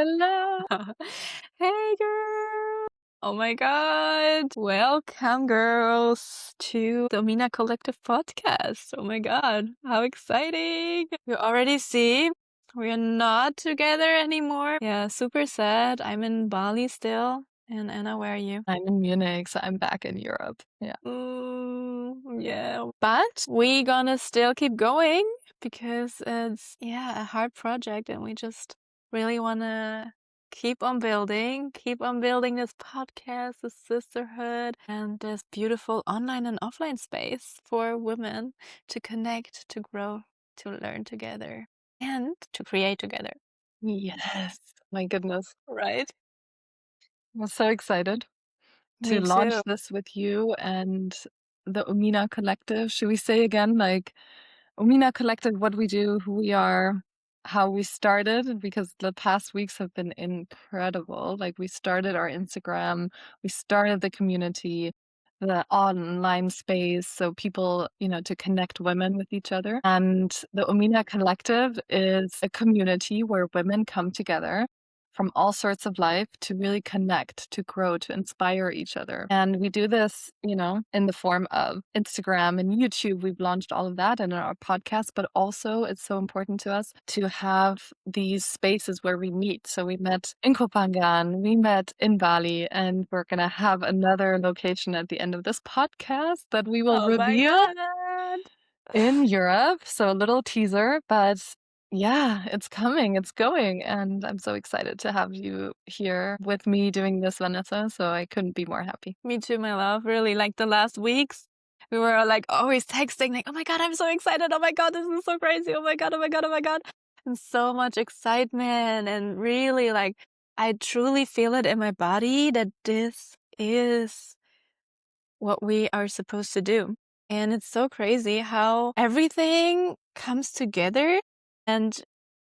Hello. Hey, girl. Oh my God. Welcome, girls, to the Omina Collective podcast. Oh my God. How exciting. You already see we're not together anymore. Yeah, super sad. I'm in Bali still. And Anna, where are you? I'm in Munich, so I'm back in Europe. Yeah. Yeah. But we gonna still keep going because it's, a hard project and we just really wanna keep on building this podcast, this sisterhood, and this beautiful online and offline space for women to connect, to grow, to learn together, and to create together. Yes. My goodness. Right? I'm so excited to Me launch too. this with you and the Omina Collective. Should we say again, like Omina Collective, what we do, who we are, how we started? Because the past weeks have been incredible. Like we started our Instagram, we started the community, the online space, so people, to connect women with each other. And the Omina Collective is a community where women come together from all sorts of life to really connect, to grow, to inspire each other. And we do this, in the form of Instagram and YouTube. We've launched all of that and our podcast, but also it's so important to us to have these spaces where we meet. So we met in Koh Phangan, we met in Bali, and we're going to have another location at the end of this podcast that we will Oh my reveal God. in Europe. So a little teaser, but yeah, it's coming, it's going. And I'm so excited to have you here with me doing this, Vanessa. So I couldn't be more happy. Me too, my love. Really, like the last weeks, we were like always texting, like, oh my God, I'm so excited. Oh my God, this is so crazy. Oh my God, oh my God, oh my God. And so much excitement. And really, like, I truly feel it in my body that this is what we are supposed to do. And it's so crazy how everything comes together and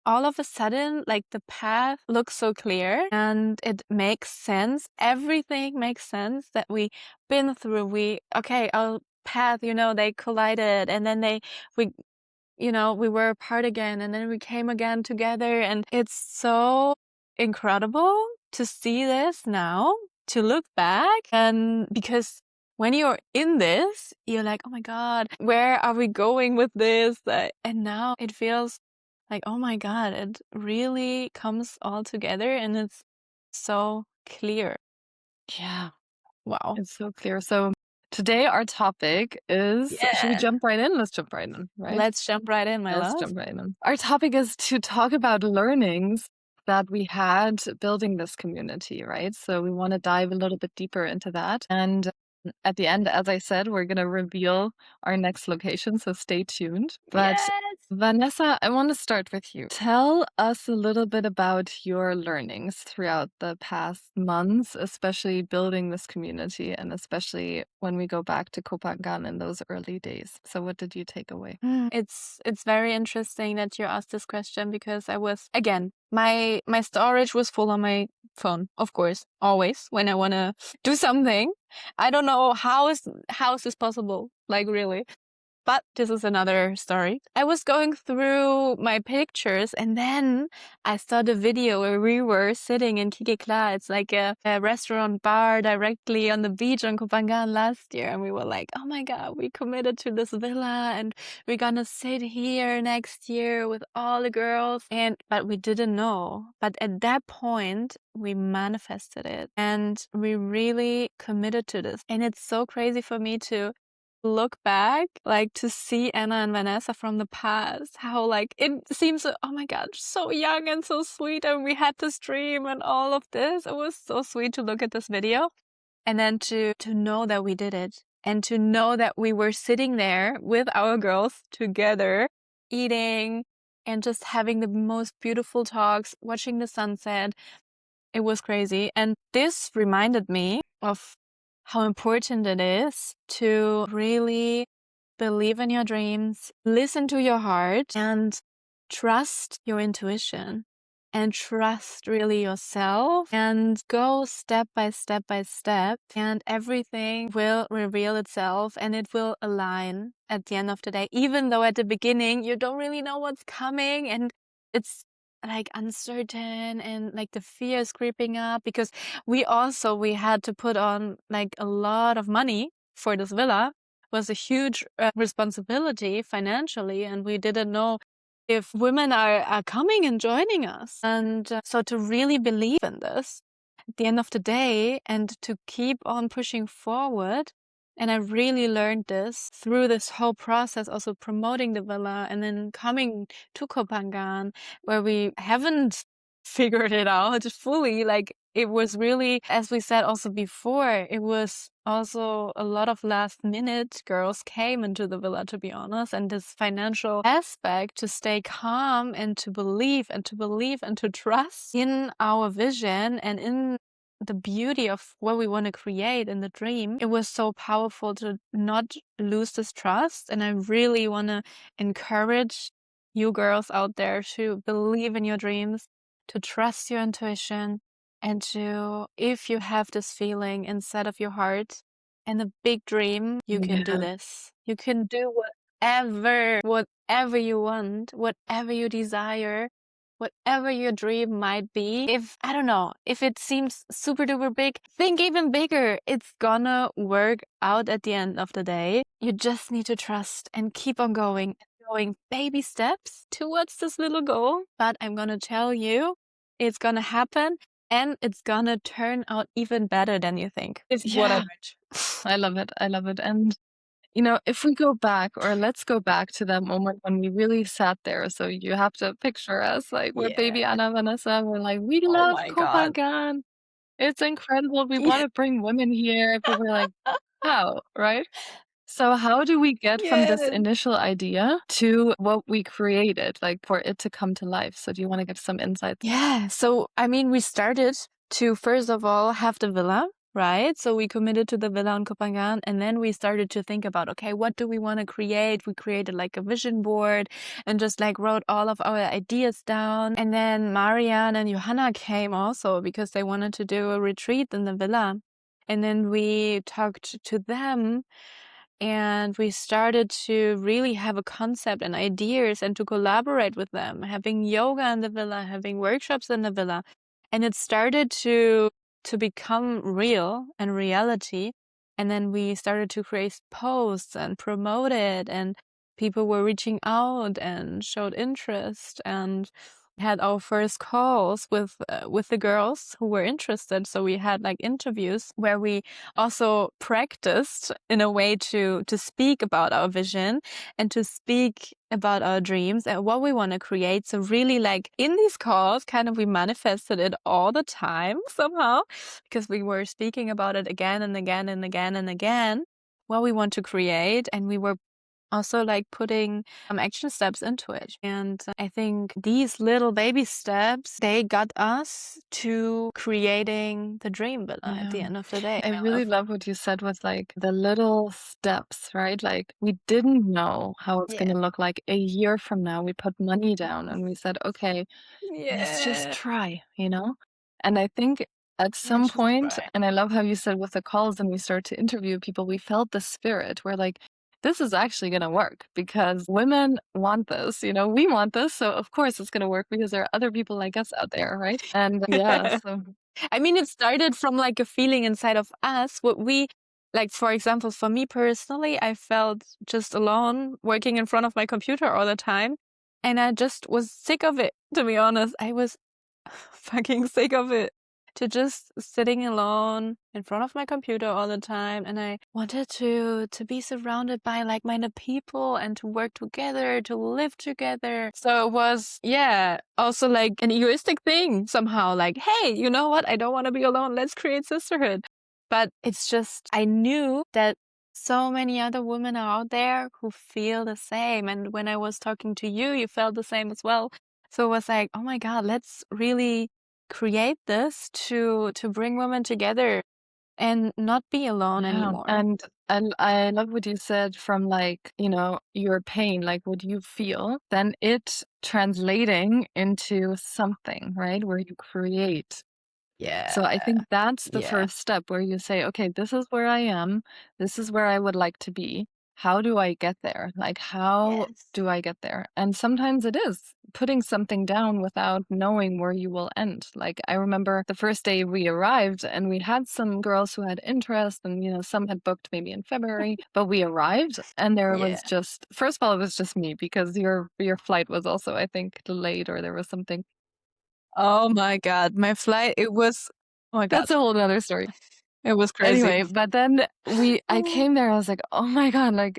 all of a sudden, like the path looks so clear and it makes sense. Everything makes sense that we been through. Our path, they collided and then we were apart again and then we came again together. And it's so incredible to see this now, to look back. And because when you're in this, you're like, oh my God, where are we going with this? And now it feels like, oh my God, it really comes all together and it's so clear. Yeah. Wow. It's so clear. So today our topic is, should we Yeah. jump right in? Let's jump right in, right? Let's jump right in, my Let's love. jump right in. Our topic is to talk about learnings that we had building this community, right? So we want to dive a little bit deeper into that. And at the end, as I said, we're going to reveal our next location, so stay tuned. But Yes. Vanessa, I want to start with you. Tell us a little bit about your learnings throughout the past months, especially building this community and especially when we go back to Koh Phangan in those early days. So what did you take away? It's very interesting that you asked this question because I was, again, my storage was full on my phone, of course, always when I want to do something. I don't know how is this possible, like really. But this is another story. I was going through my pictures and then I saw the video where we were sitting in Kikekla. It's like a restaurant bar directly on the beach on Koh Phangan last year. And we were like, oh my God, we committed to this villa and we're gonna sit here next year with all the girls. But we didn't know. But at that point, we manifested it and we really committed to this. And it's so crazy for me to look back, like to see Anna and Vanessa from the past, how like it seems, oh my God, so young and so sweet. And we had this dream and all of this. It was so sweet to look at this video and then to know that we did it and to know that we were sitting there with our girls together, eating and just having the most beautiful talks, watching the sunset. It was crazy. And this reminded me of how important it is to really believe in your dreams, listen to your heart, and trust your intuition and trust really yourself and go step by step by step, and everything will reveal itself and it will align at the end of the day, even though at the beginning you don't really know what's coming and it's like uncertain and like the fear is creeping up because we had to put on like a lot of money for this villa. It was a huge responsibility financially, and we didn't know if women are coming and joining us. And so to really believe in this at the end of the day and to keep on pushing forward. And I really learned this through this whole process, also promoting the villa and then coming to Koh Phangan, where we haven't figured it out fully. Like it was really, as we said also before, it was also a lot of last minute girls came into the villa, to be honest, and this financial aspect to stay calm and to believe and to believe and to trust in our vision and in the beauty of what we want to create in the dream. It was so powerful to not lose this trust. And I really want to encourage you girls out there to believe in your dreams, to trust your intuition, and to, if you have this feeling inside of your heart and a big dream, you can do this. You can do whatever you want, whatever you desire, whatever your dream might be. If, I don't know, if it seems super duper big, think even bigger. It's gonna work out at the end of the day. You just need to trust and keep on going baby steps towards this little goal. But I'm gonna tell you, it's gonna happen and it's gonna turn out even better than you think. Is what I learned. I love it. I love it. And you know, if we go back, or let's go back to that moment when we really sat there. So you have to picture us like we're baby Anna and Vanessa. We're like, we Oh love my Koh God. Phangan. It's incredible. We Yeah. want to bring women here. But we're like, how, right? So how do we get from this Yes. initial idea to what we created, like for it to come to life? So do you want to give some insights? Yeah. So, I mean, we started to, first of all, have the villa, right? So we committed to the villa in Koh Phangan, and then we started to think about, okay, what do we want to create? We created like a vision board and just like wrote all of our ideas down. And then Marianne and Johanna came also because they wanted to do a retreat in the villa. And then we talked to them and we started to really have a concept and ideas and to collaborate with them, having yoga in the villa, having workshops in the villa. And it started to become real and reality. And then we started to create posts and promote it, and people were reaching out and showed interest and had our first calls with the girls who were interested. So we had like interviews where we also practiced in a way to speak about our vision and to speak about our dreams and what we want to create. So really like in these calls, kind of we manifested it all the time somehow because we were speaking about it again and again and again and again, what we want to create. And we were also like putting action steps into it. And I think these little baby steps, they got us to creating the dream villa at the end of the day. I really love what you said with like the little steps, right? Like we didn't know how it's going to look like a year from now. We put money down and we said, okay, let's just try, you know? And I think at some point, and I love how you said with the calls and we start to interview people, we felt the spirit. We're like, this is actually going to work because women want this, you know, we want this. So of course it's going to work because there are other people like us out there, right? And yeah, so I mean, it started from like a feeling inside of us. What we, like, for example, for me personally, I felt just alone working in front of my computer all the time. And I just was sick of it, to be honest. I was fucking sick of it. To just sitting alone in front of my computer all the time. And I wanted to be surrounded by like-minded people and to work together, to live together. So it was, yeah, also like an egoistic thing somehow. Like, hey, you know what? I don't want to be alone. Let's create sisterhood. But it's just, I knew that so many other women are out there who feel the same. And when I was talking to you, you felt the same as well. So it was like, oh my God, let's really create this to bring women together and not be alone anymore. And I love what you said from like, you know, your pain, like what you feel, then it translating into something, right? Where you create. So I think that's the first step where you say, okay, this is where I am. This is where I would like to be. how do I get there? Like, how Yes. do I get there? And sometimes it is putting something down without knowing where you will end. Like, I remember the first day we arrived and we had some girls who had interest and, some had booked maybe in February, but we arrived and there Yeah. was just, first of all, it was just me because your flight was also, I think, delayed or there was something. Oh my God. My flight, it was, oh my God. That's a whole other story. It was crazy. Anyway, but then I came there, I was like, "Oh my God, like,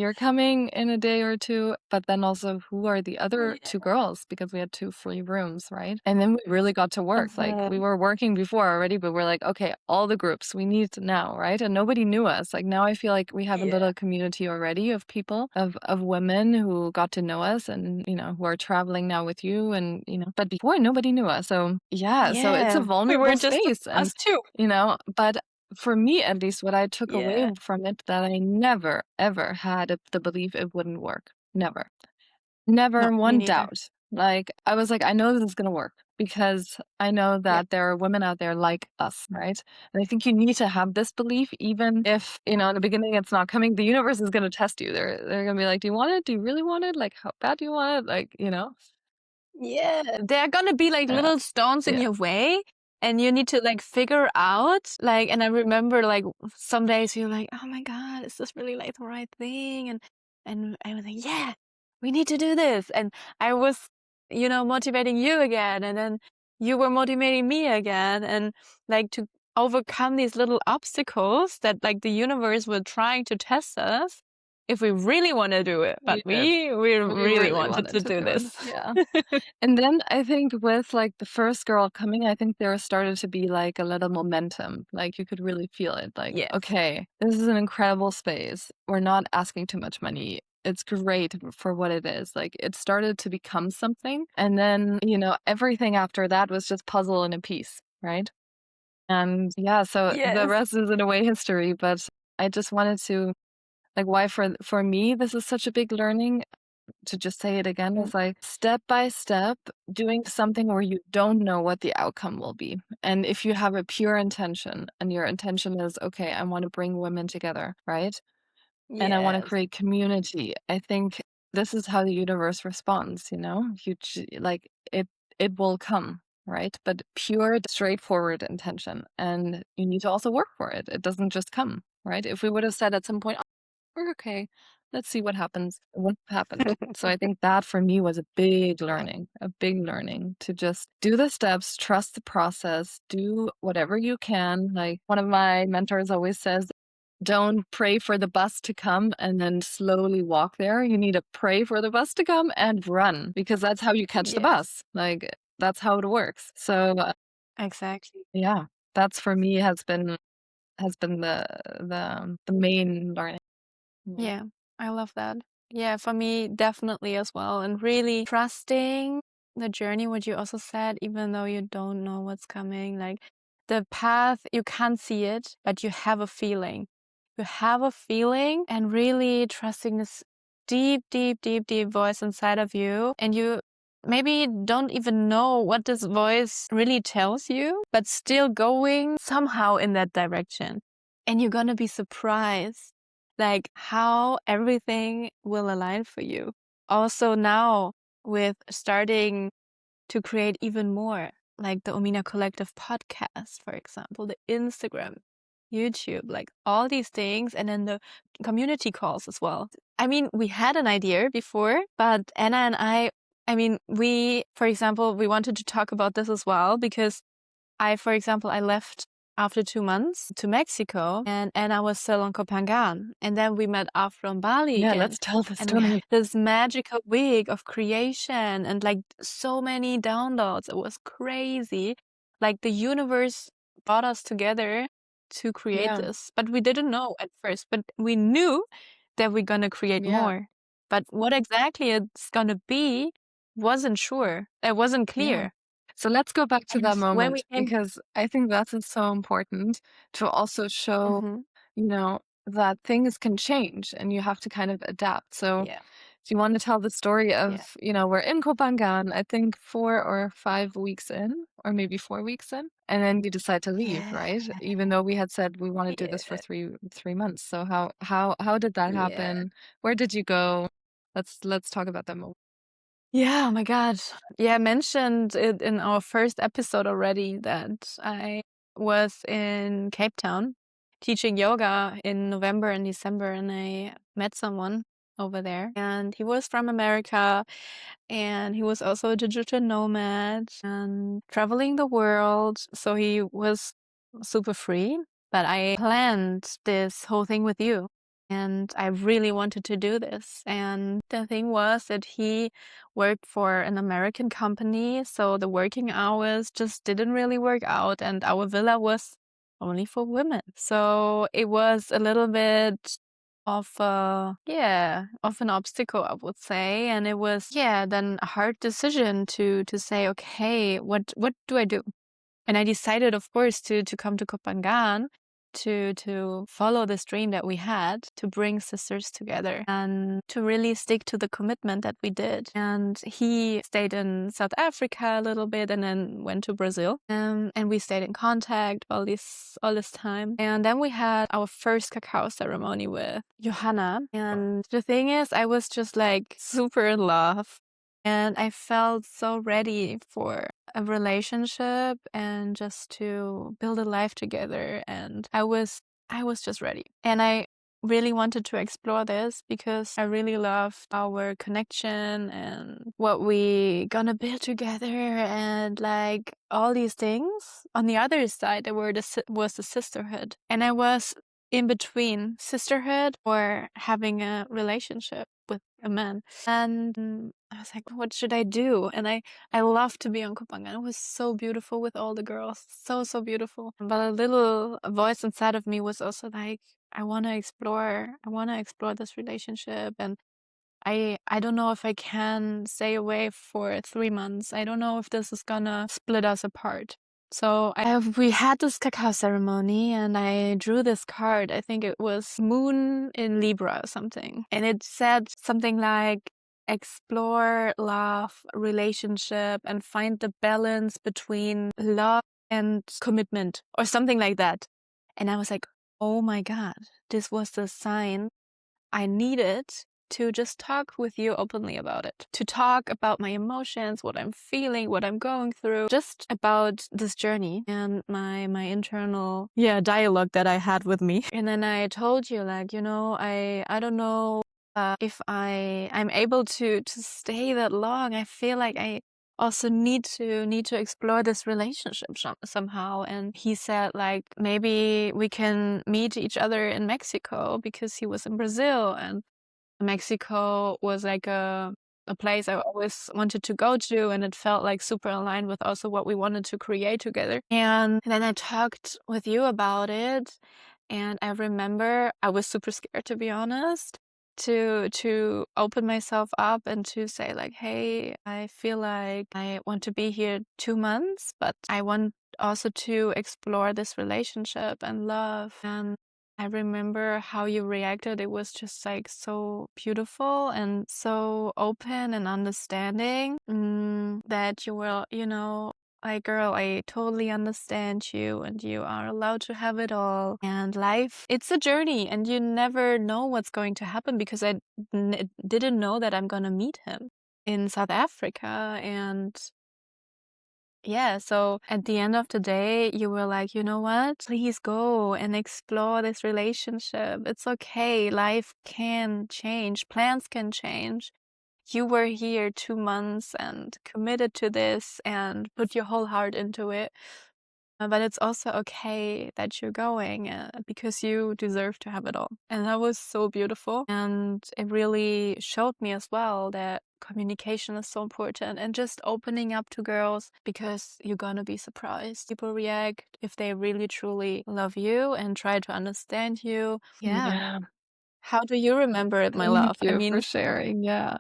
you're coming in a day or two, but then also who are the other Yeah. two girls?" Because we had two free rooms, right? And then we really got to work. Like, we Mhm. were working before already, but we're like, "Okay, all the groups, we need to now," right? And nobody knew us. Like, now I feel like we have a Yeah. little community already of people, of women who got to know us and, who are traveling now with you and, but before nobody knew us. So, yeah, so it's a Yeah. We were vulnerable just space and us two. but for me, at least, what I took away Yeah. from it that I never, ever had the belief it wouldn't work. Never. No, Never me one neither. doubt. Like, I was like, I know this is going to work because I know Yeah. that there are women out there like us, right? And I think you need to have this belief, even if, in the beginning it's not coming. The universe is going to test you. They're going to be like, do you want it? Do you really want it? Like, how bad do you want it? Like. Yeah, there are gonna be like Uh, little stones in yeah. your way, and you need to like figure out like. And I remember like some days you're like, oh my God, is this really like the right thing? And I was like, yeah, we need to do this. And I was, motivating you again, and then you were motivating me again, and like to overcome these little obstacles that like the universe were trying to test us if we really want to do it. But We did. we We really really wanted wanted to to do do it. this. Yeah. And then I think with like the first girl coming, I think there started to be like a little momentum. Like you could really feel it. Like, Yes. okay, this is an incredible space. We're not asking too much money. It's great for what it is. Like it started to become something. And then, everything after that was just puzzle and a piece, right? And yeah, so the Yes. rest is in a way history, but I just wanted to like why for me this is such a big learning to just say it again Mm. is like step by step doing something where you don't know what the outcome will be. And if you have a pure intention and your intention is, okay, I want to bring women together, right? And I want to Yes. create community. I think this is how the universe responds, like it will come, right? But pure, straightforward intention. And you need to also work for it. It doesn't just come, right? If we would have said at some point, okay, let's see what happens. What happened? So I think that for me was a big learning to just do the steps, trust the process, do whatever you can. Like one of my mentors always says, don't pray for the bus to come and then slowly walk there. You need to pray for the bus to come and run because that's how you catch the Yes. bus. Like that's how it works. So Exactly. yeah, that's for me has been the main learning. Yeah. Yeah. I love that. Yeah, for me, definitely as well. And really trusting the journey, what you also said, even though you don't know what's coming, like the path, you can't see it, but you have a feeling. You have a feeling and really trusting this deep, deep, deep, deep voice inside of you. And you maybe don't even know what this voice really tells you, but still going somehow in that direction. And you're gonna be surprised like how everything will align for you. Also now with starting to create even more, like the Omina Collective podcast, for example, the Instagram, YouTube, like all these things, and then the community calls as well. I mean, we had an idea before, but Anna and I mean, for example, we wanted to talk about this as well because for example, I left after 2 months to Mexico and I was still on Koh Phangan. And then we met after on Bali Yeah, again. let's tell the And we had story. this magical week of creation and like so many downloads. It was crazy. Like the universe brought us together to create Yeah, this. But we didn't know at first, but we knew that we're going to create yeah, more. But what exactly it's going to be wasn't sure. It wasn't yeah. clear. So let's go back to And that when we moment came because I think that is so important to also show, Mhm. that things can change and you have to kind of adapt. So Yeah. do you want to tell the story Yeah. of, we're in Koh Phangan, I think 4 or 5 weeks in? or maybe 4 weeks in, and then you decide to leave, Yeah. right? Even though we had said we want to do this for Yeah. 3 months. So how did that Yeah. happen? Where did you go? Let's talk about that more. Yeah, oh my God. Yeah, I mentioned it in our first episode already that I was in Cape Town teaching yoga in November and December, and I met someone over there, and he was from America, and he was also a digital nomad and traveling the world. So he was super free, but I planned this whole thing with you. And I really wanted to do this. And the thing was that he worked for an American company, so the working hours just didn't really work out, and our villa was only for women. So it was a little bit of of an obstacle, I would say. And it was then a hard decision to say, okay, what do I do? And I decided, of course, to come to Koh Phangan to follow this dream that we had, to bring sisters together and to really stick to the commitment that we did. And he stayed in South Africa a little bit and then went to Brazil. And we stayed in contact all this time. And then we had our first cacao ceremony with Johanna. And the thing is, I was just like super in love. And I felt so ready for a relationship and just to build a life together. And I was just ready. And I really wanted to explore this because I really loved our connection and what we gonna build together and like all these things. On the other side, there was the sisterhood. And I was in between sisterhood or having a relationship with a man. And I was like, what should I do? And I love to be on Koh Phangan. It was so beautiful with all the girls. So, so beautiful. But a little voice inside of me was also like, I want to explore this relationship. And I don't know if I can stay away for 3 months. I don't know if this is gonna split us apart. So we had this cacao ceremony and I drew this card. I think it was Moon in Libra or something. And it said something like, explore love, relationship, and find the balance between love and commitment or something like that. And I was like, oh my God, this was the sign I needed to just talk with you openly about it, to talk about my emotions, what I'm feeling, what I'm going through, just about this journey and my internal dialogue that I had with me. And then I told you, like, I don't know if I'm able to stay that long. I feel like I also need to explore this relationship somehow. And he said, like, maybe we can meet each other in Mexico, because he was in Brazil, and Mexico was like a place I always wanted to go to, and it felt like super aligned with also what we wanted to create together. And then I talked with you about it, and I remember I was super scared, to be honest, to open myself up and to say, like, hey, I feel like I want to be here 2 months, but I want also to explore this relationship and love. And I remember how you reacted. It was just like so beautiful and so open and understanding, that you were, like, girl, I totally understand you, and you are allowed to have it all. And life, it's a journey, and you never know what's going to happen, because I didn't know that I'm gonna meet him in South Africa. And so at the end of the day, you were like, you know what? Please go and explore this relationship. It's okay. Life can change. Plans can change. You were here 2 months and committed to this and put your whole heart into it. But it's also okay that you're going, because you deserve to have it all. And that was so beautiful. And it really showed me as well that communication is so important, and just opening up to girls, because you're gonna be surprised. People react if they really truly love you and try to understand you. Yeah. Yeah. How do you remember it, my Thank love? I you for mean, sharing. Yeah.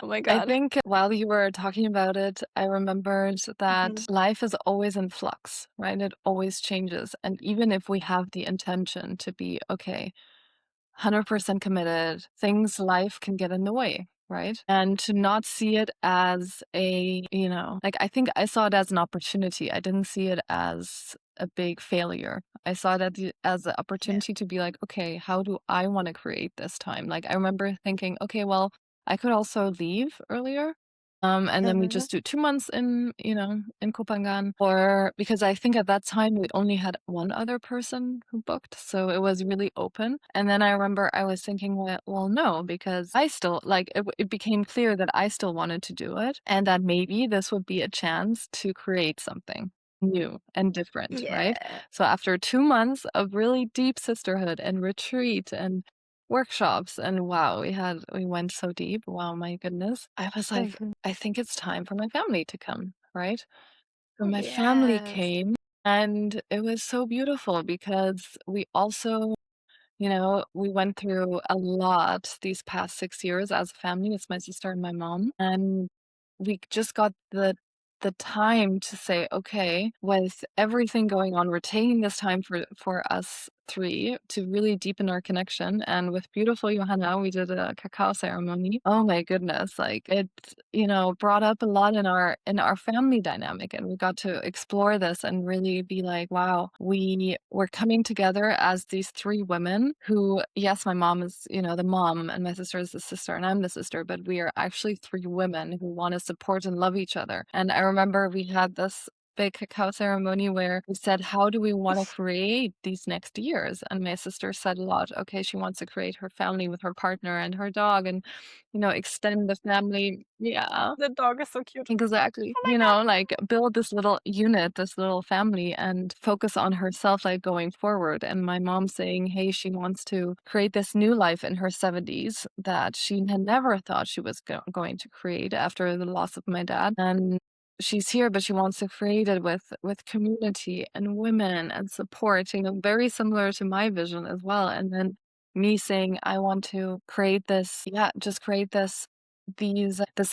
oh my I God. think while you were talking about it, I remembered that Mhm. life is always in flux, right? It always changes. And even if we have the intention to be, okay, 100% committed, life can get in the way, right? And to not see it as a, like, I think I saw it as an opportunity. I didn't see it as a big failure. I saw it as an opportunity to be like, okay, how do I want to create this time? Like, I remember thinking, okay, well, I could also leave earlier. And then we just do 2 months in Koh Phangan, or because I think at that time we only had one other person who booked, so it was really open. And then I remember I was thinking, well, no, because I still like it became clear that I still wanted to do it, and that maybe this would be a chance to create something new and different, right? Yeah. So after 2 months of really deep sisterhood and retreat and workshops, and wow, we went so deep. Wow, my goodness. I was like, I think it's time for my family to come, right? So my family Yes. came, and it was so beautiful because we also, we went through a lot these past 6 years as a family. It's my sister and my mom. And we just got the time to say, okay, with everything going on, we're taking this time for us three to really deepen our connection. And with beautiful Johanna, we did a cacao ceremony. Oh my goodness, like it, brought up a lot in our family dynamic, and we got to explore this and really be like, wow, we were coming together as these three women who, yes, my mom is, the mom, and my sister is the sister, and I'm the sister, but we are actually three women who want to support and love each other. And I remember we had this big cacao ceremony where we said, how do we want to create these next years? And my sister said a lot, okay, she wants to create her family with her partner and her dog, and extend the family. Yeah. The dog is so cute. Exactly. Oh my God. Like build this little unit, this little family, and focus on herself, like going forward. And my mom saying, hey, she wants to create this new life in her 70s that she had never thought she was going to create after the loss of my dad. And she's here, but she wants to create it with community and women and support, very similar to my vision as well. And then me saying, I want to create this, just create this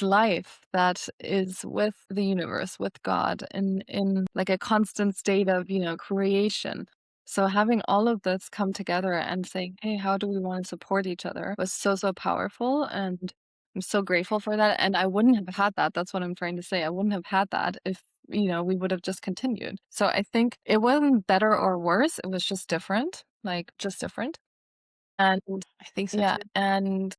life that is with the universe, with God, in like a constant state of, creation. So having all of this come together and saying, hey, how do we want to support each other, was so, so powerful. And I'm so grateful for that. And I wouldn't have had that. That's what I'm trying to say. I wouldn't have had that if, we would have just continued. So I think it wasn't better or worse. It was just different, like just different. And I think so yeah, too.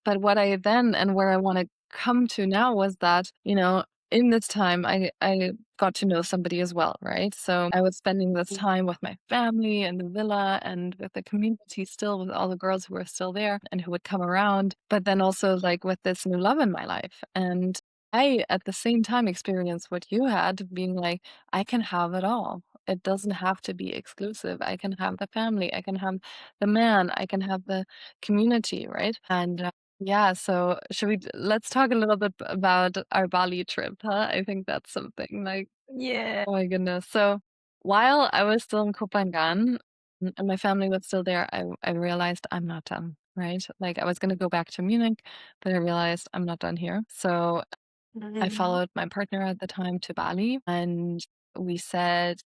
but what I then and where I want to come to now was that, in this time I got to know somebody as well, right? So I was spending this time with my family and the villa and with the community still, with all the girls who were still there and who would come around, but then also like with this new love in my life. And I at the same time experienced what you had, being like, I can have it all. It doesn't have to be exclusive. I can have the family, I can have the man, I can have the community, right? And yeah, so let's talk a little bit about our Bali trip, huh? I think that's something like, Yeah. oh my goodness. So while I was still in Koh Phangan and my family was still there, I realized I'm not done, right? Like I was going to go back to Munich, but I realized I'm not done here. So I followed my partner at the time to Bali, and we said,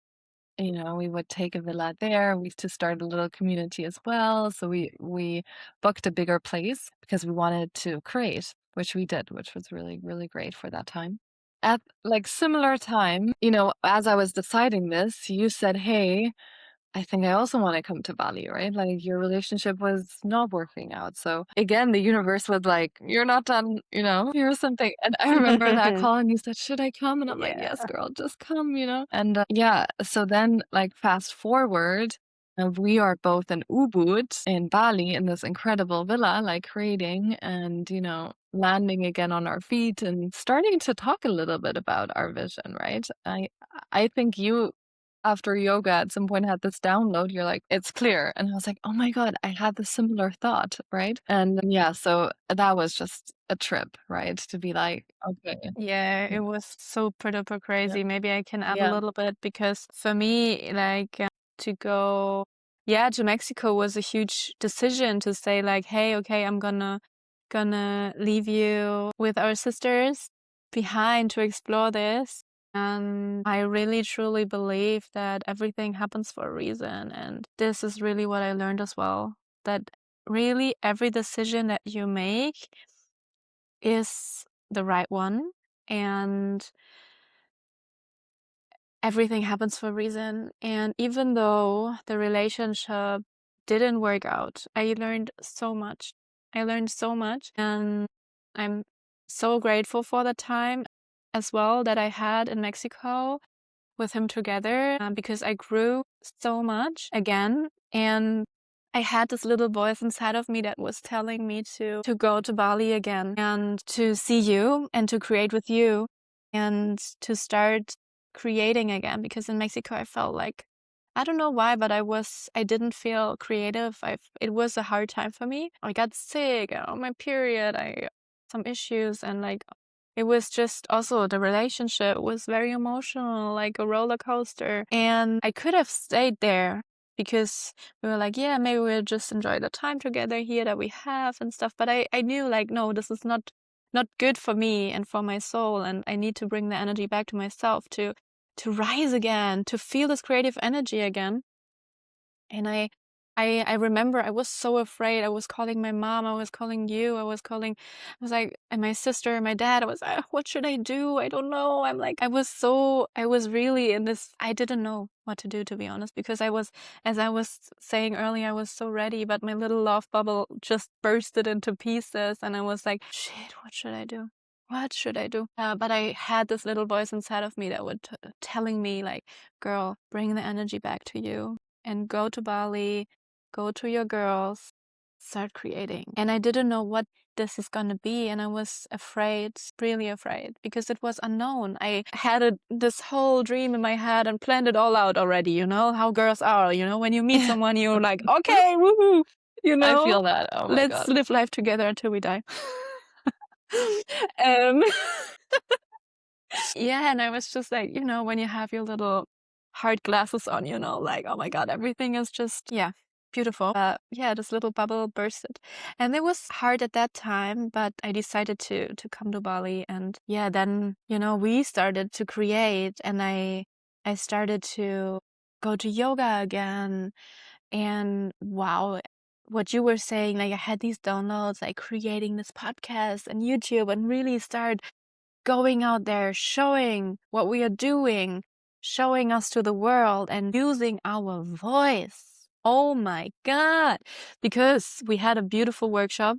we would take a villa there. We to start a little community as well. So we booked a bigger place because we wanted to create, which we did, which was really, really great for that time. At like similar time, as I was deciding this, you said, hey, I think I also want to come to Bali, right? Like your relationship was not working out. So again, the universe was like, you're not done, here's something. And I remember that call and you said, should I come? And I'm like, Yeah. yes, girl, just come, And yeah, so then like fast forward, we are both in Ubud in Bali in this incredible villa, like creating and, landing again on our feet and starting to talk a little bit about our vision, right? I think you after yoga at some point had this download, you're like, it's clear. And I was like, oh my God, I had the similar thought, right? And yeah, so that was just a trip, right? To be like, okay. Yeah, it was super duper Yeah. crazy. Maybe I can add a Yeah. little bit because for me, like to go, yeah, to Mexico was a huge decision to say like, hey, okay, I'm gonna leave you with our sisters behind to explore this. And I really truly believe that everything happens for a reason. And this is really what I learned as well, that really every decision that you make is the right one, and everything happens for a reason. And even though the relationship didn't work out, I learned so much. And I'm so grateful for the time as well that I had in Mexico with him together, because I grew so much again. And I had this little voice inside of me that was telling me to go to Bali again and to see you and to create with you and to start creating again. Because in Mexico, I felt like, I don't know why, but I didn't feel creative. It was a hard time for me. I got sick on my period. I some issues, and like it was just also the relationship was very emotional, like a roller coaster. And I could have stayed there because we were like, yeah, maybe we'll just enjoy the time together here that we have and stuff. But I knew like, no, this is not good for me and for my soul. And I need to bring the energy back to myself to rise again, to feel this creative energy again. And I remember I was so afraid. I was calling my mom. I was calling you. I was like, and my sister, my dad. I was like, what should I do? I don't know. I was really in this, I didn't know what to do, to be honest, because as I was saying earlier, I was so ready, but my little love bubble just bursted into pieces. And I was like, shit, what should I do? What should I do? But I had this little voice inside of me that would telling me like, girl, bring the energy back to you and go to Bali, go to your girls, start creating. And I didn't know what this is going to be. And I was afraid, really afraid, because it was unknown. I had this whole dream in my head and planned it all out already, you know, how girls are, you know, when you meet someone, you're like, okay, woohoo, you know. I feel that. Oh my Let's God. live life together until we die. um, yeah, and I was just like, you know, when you have your little hard glasses on, you know, like, oh my God, everything is just, yeah, beautiful. Yeah, this little bubble bursted. And it was hard at that time, but I decided to come to Bali. And yeah, then, you know, we started to create, and I started to go to yoga again. And wow, what you were saying, like I had these downloads, like creating this podcast and YouTube, and really start going out there, showing what we are doing, showing us to the world, and using our voice. Oh my God. Because we had a beautiful workshop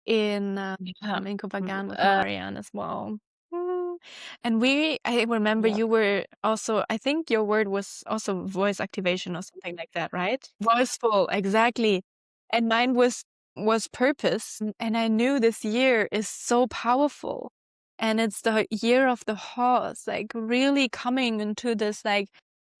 in Koh Phangan with Marianne as well. And I remember you were also, I think your word was also voice activation or something like that, right? Voiceful, exactly. And mine was purpose. And I knew this year is so powerful. And it's the year of the horse, like really coming into this like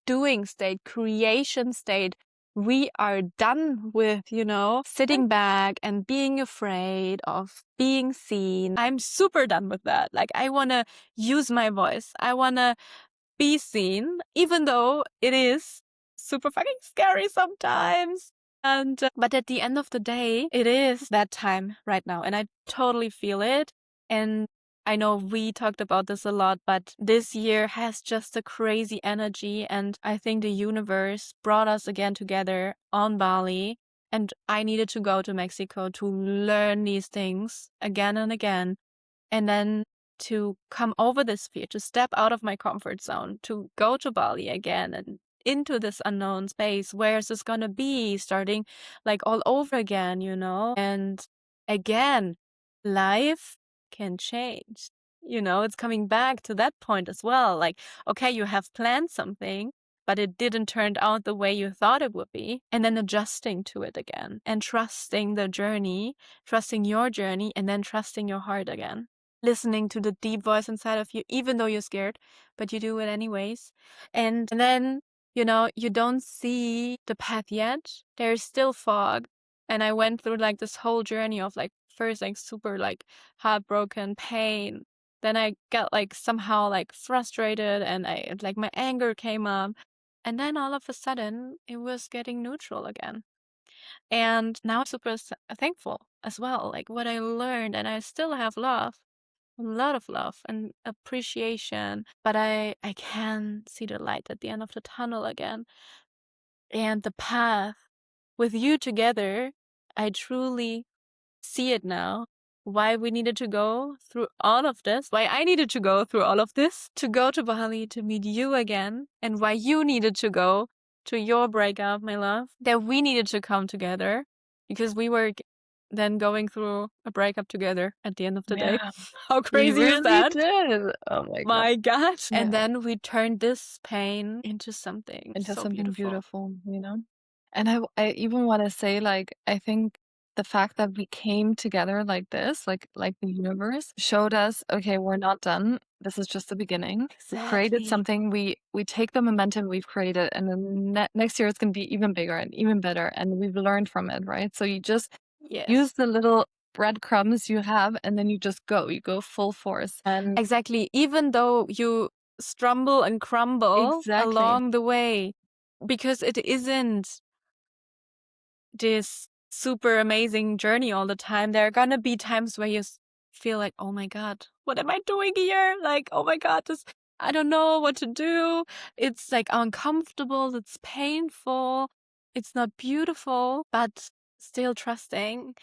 doing state, creation state. We are done with, you know, sitting back and being afraid of being seen. I'm super done with that. Like, I want to use my voice. I want to be seen, even though it is super fucking scary sometimes. And, but at the end of the day, it is that time right now. And I totally feel it. And I know we talked about this a lot, but this year has just a crazy energy. And I think the universe brought us again together on Bali. And I needed to go to Mexico to learn these things again and again. And then to come over this fear, to step out of my comfort zone, to go to Bali again and into this unknown space. Where is this going to be? Starting like all over again, you know? And again, life can change. You know, it's coming back to that point as well. Like, okay, you have planned something, but it didn't turn out the way you thought it would be. And then adjusting to it again and trusting the journey, trusting your journey, and then trusting your heart again. Listening to the deep voice inside of you, even though you're scared, but you do it anyways. And then, you know, you don't see the path yet. There's still fog. And I went through like this whole journey of like first like super like heartbroken pain. Then I got like somehow like frustrated, and I like my anger came up. And then all of a sudden it was getting neutral again. And now I'm super thankful as well, like what I learned, and I still have love, a lot of love and appreciation, but I can see the light at the end of the tunnel again. And the path with you together, I truly see it now. why we needed to go through all of this, why I needed to go through all of this to go to Bali to meet you again, and why you needed to go to your breakup, my love, that we needed to come together because we were then going through a breakup together at the end of the day. How We crazy is really that? did. Oh my God. My God. Yeah. And then we turned this pain into something so beautiful. you know? And I even want to say, like, I think the fact that we came together like this, like the universe showed us, okay, we're not done. This is just the beginning. We created Exactly. something. We take the momentum we've created, and then next year it's going to be even bigger and even better. And we've learned from it, right? So you just Yes. use the little breadcrumbs you have, and then you just go. You go full force. And Exactly. Even though you stumble and crumble exactly. along the way, because it isn't this super amazing journey all the time. There are gonna be times where you feel like, oh my God, what am I doing here? Like, oh my God, this, I don't know what to do. It's like uncomfortable, it's painful, it's not beautiful, but still trusting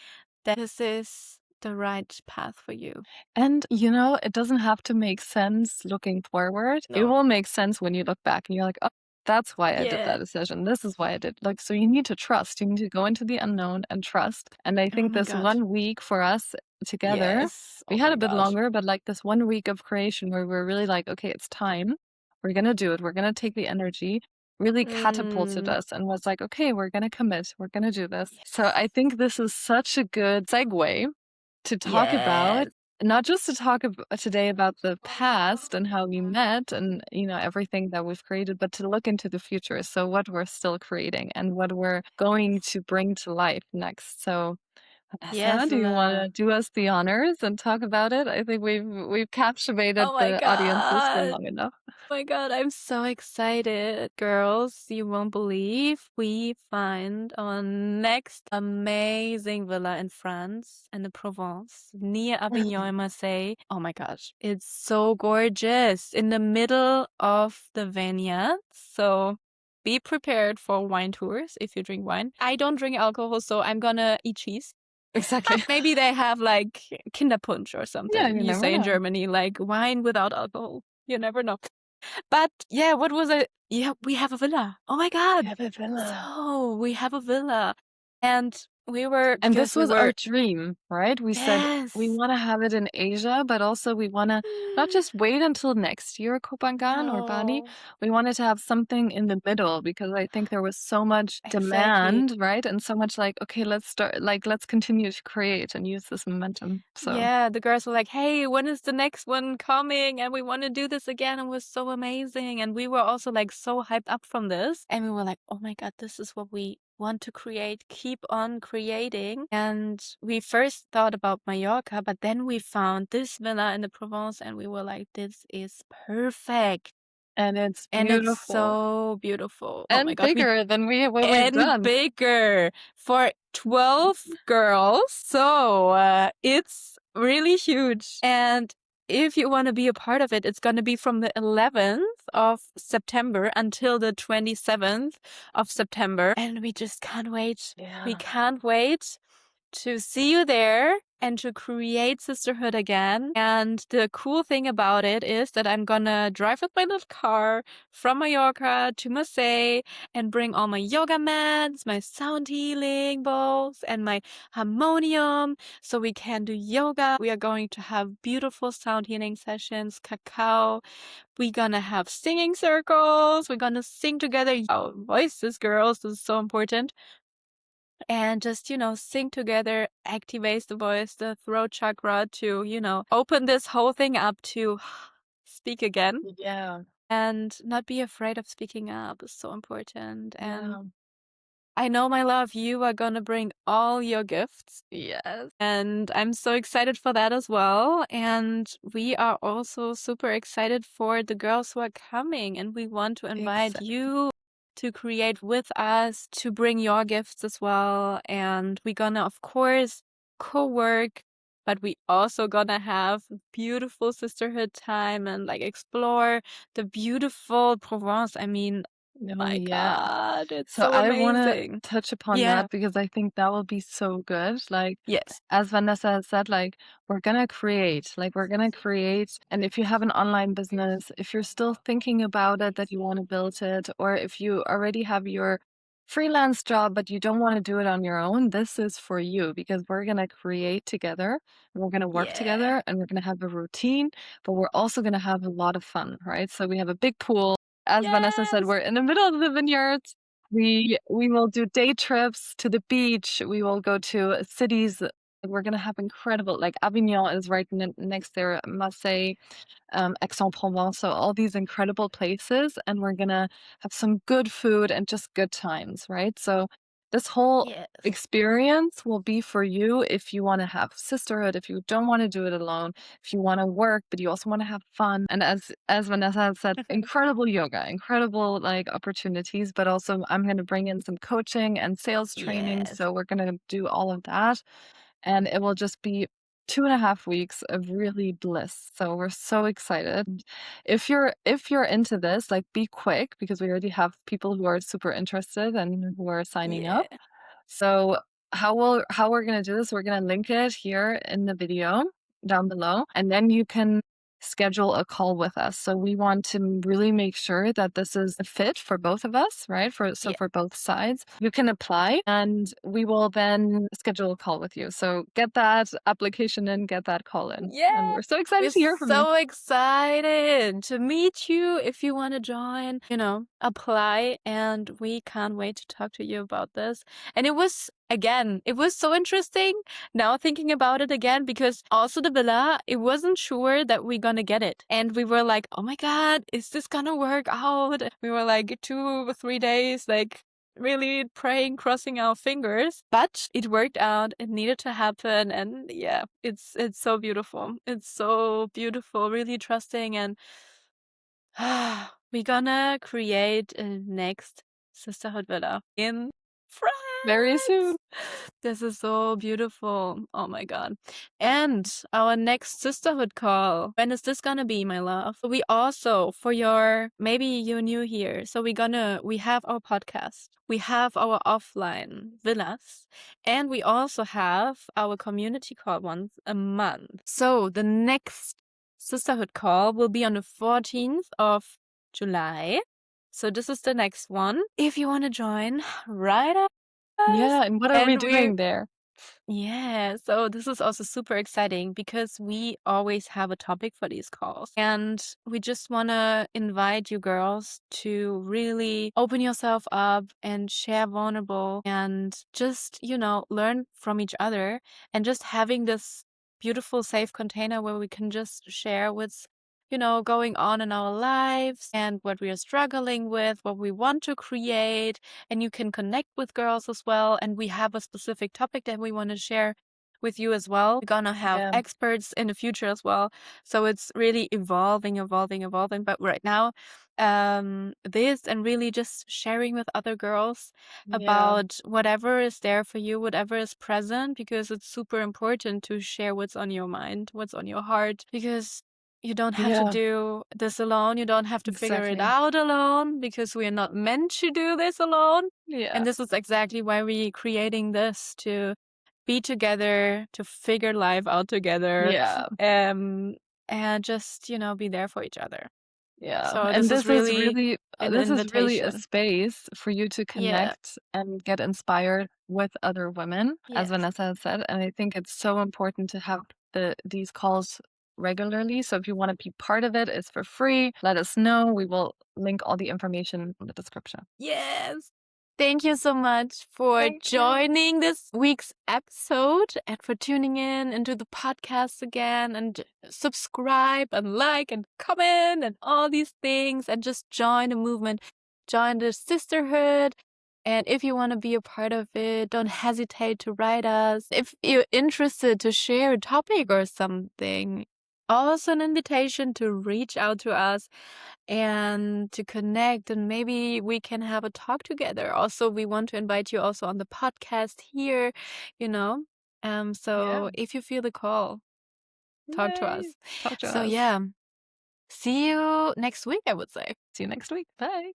that this is the right path for you. And, you know, it doesn't have to make sense looking forward. It No. will make sense when you look back and you're like, oh, that's why I did Yeah. that decision. This is why I did. Like, so you need to trust. You need to go into the unknown and trust. And I Oh think my this God. 1 week for us together, Yes. we Oh had my a bit gosh. longer, but like this 1 week of creation where we're really like, okay, it's time. We're going to do it. We're going to take the energy, really catapulted us and was like, okay, we're going to commit. We're going to do this. So I think this is such a good segue to talk about, Yes. not just to talk today about the past and how we met and, you know, everything that we've created, but to look into the future. So what we're still creating and what we're going to bring to life next. So Yes, Vanessa, do you want to Villa. do us the honors and talk about it? I think we've captivated Oh my the audiences for God. long enough. Oh my God, I'm so excited. Girls, you won't believe we find our next amazing villa in France, in the Provence, near Avignon and Marseille. Oh my gosh, it's so gorgeous in the middle of the vineyards. So be prepared for wine tours if you drink wine. I don't drink alcohol, so I'm gonna eat cheese. Exactly. Maybe they have like Kinderpunsch or something. Yeah, you You never say in know. Germany, like wine without alcohol. You never know. But yeah, what was it? Yeah, we have a villa. Oh my God. We have a villa. So we have a villa. And we were, And because this we was were, our dream, right? We said we yes. want to have it in Asia, but also we want to not just wait until next year, Koh Phangan or Bali. No. We wanted to have something in the middle because I think there was so much Exactly. demand, right? And so much like, okay, let's start, like, let's continue to create and use this momentum. So Yeah, the girls were like, hey, when is the next one coming? And we want to do this again. It was so amazing. And we were also like so hyped up from this. And we were like, oh my God, this is what we want to create. Keep on creating. And we first thought about Mallorca, but then we found this villa in the Provence and we were like, this is perfect. and it's And it's beautiful so beautiful. Oh my and God. bigger than what we've And done. bigger for 12 girls. So it's really huge. And if you want to be a part of it, it's going to be from the 11th of September until the 27th of September. And we just can't wait. Yeah. We can't wait to see you there and to create sisterhood again. And the cool thing about it is that I'm gonna drive with my little car from Mallorca to Marseille and bring all my yoga mats, my sound healing bowls, and my harmonium so we can do yoga. We are going to have beautiful sound healing sessions, cacao. We're gonna have singing circles. We're gonna sing together. Our voices, girls, this is so important. And just, sing together, activates the voice, the throat chakra to, open this whole thing up to speak again. Yeah. And not be afraid of speaking up is so important. Yeah. And I know, my love, you are gonna bring all your gifts. Yes. And I'm so excited for that as well. And we are also super excited for the girls who are coming. And we want to invite you to create with us, to bring your gifts as well. And we're gonna, of course, co-work, but we also gonna have beautiful sisterhood time and like explore the beautiful Provence. I mean, Oh, My yeah. God, it's So so I want to amazing. touch upon Yeah. that because I think that will be so good. Like, Yes. as Vanessa has said, like, we're gonna create, and if you have an online business, if you're still thinking about it, that you want to build it, or if you already have your freelance job, but you don't want to do it on your own, this is for you because we're gonna create together, we're gonna work Yeah. together, and we're gonna have a routine, but we're also gonna have a lot of fun, right? So we have a big pool. As Vanessa said, Yes. we're in the middle of the vineyards. We will do day trips to the beach. We will go to cities. We're gonna have incredible, like Avignon is right next there, Marseille, Aix-en-Provence, so all these incredible places, and we're gonna have some good food and just good times, right? So this whole Yes. experience will be for you if you want to have sisterhood, if you don't want to do it alone, if you want to work, but you also want to have fun. And as Vanessa had said, incredible yoga, incredible like opportunities, but also I'm going to bring in some coaching and sales training. Yes. So we're going to do all of that. And it will just be 2.5 weeks of really bliss. So we're so excited. If you're into this, like be quick because we already have people who are super interested and who are signing Yeah. up. So how we're gonna do this, we're gonna link it here in the video down below, and then you can schedule a call with us. So we want to really make sure that this is a fit for both of us, right? Yeah. For both sides. You can apply and we will then schedule a call with you. So get that application in, get that call in. And Yeah. we're so We're excited to hear from you. so excited to meet you. If you want to join, apply, and we can't wait to talk to you about this. And it was so interesting now thinking about it again, because also the villa, it wasn't sure that we're gonna get it. And we were like, oh my God, is this gonna work out? We were like 2 or 3 days, like really praying, crossing our fingers, but it worked out. It needed to happen, and yeah, it's so beautiful. It's so beautiful, really trusting, and we're gonna create a next Sisterhood Villa in Very soon. France. This is so beautiful. Oh my God. And our next Sisterhood call. When is this gonna be, my love? We also, maybe you're new here. So we have our podcast. We have our offline villas. And we also have our community call once a month. So the next Sisterhood call will be on the 14th of July. So this is the next one. If you want to join, write us. Yeah, and what are we And doing there? yeah, so this is also super exciting because we always have a topic for these calls. And we just want to invite you girls to really open yourself up and share vulnerable and just, learn from each other, and just having this beautiful safe container where we can just share what's, going on in our lives and what we are struggling with, what we want to create, and you can connect with girls as well. And we have a specific topic that we want to share with you as well. We're gonna have Yeah. experts in the future as well. So it's really evolving. But right now, this and really just sharing with other girls Yeah. about whatever is there for you, whatever is present, because it's super important to share what's on your mind, what's on your heart, because you don't have to Yeah. do this alone. You don't have to figure it Exactly. out alone, because we are not meant to do this alone. Yeah. And this is exactly why we're creating this, to be together, to figure life out together, Yeah. and just, be there for each other. Yeah. So And this is really an this is really a invitation. space for you to Yeah. connect and get inspired with other women, as Yes. Vanessa has said. And I think it's so important to have these calls regularly. So if you want to be part of it, it's for free. Let us know. We will link all the information in the description. Yes. Thank you so much for Thank you. joining this week's episode and for tuning in into the podcast again, and subscribe and like and comment and all these things, and just join the movement, join the sisterhood. And if you want to be a part of it, don't hesitate to write us. If you're interested to share a topic or something, also an invitation to reach out to us and to connect, and maybe we can have a talk together. Also, we want to invite you also on the podcast here, you know. So if you feel the call, talk to us. Yay. Talk to So us. yeah, see you next week, I would say. See you next week. Bye.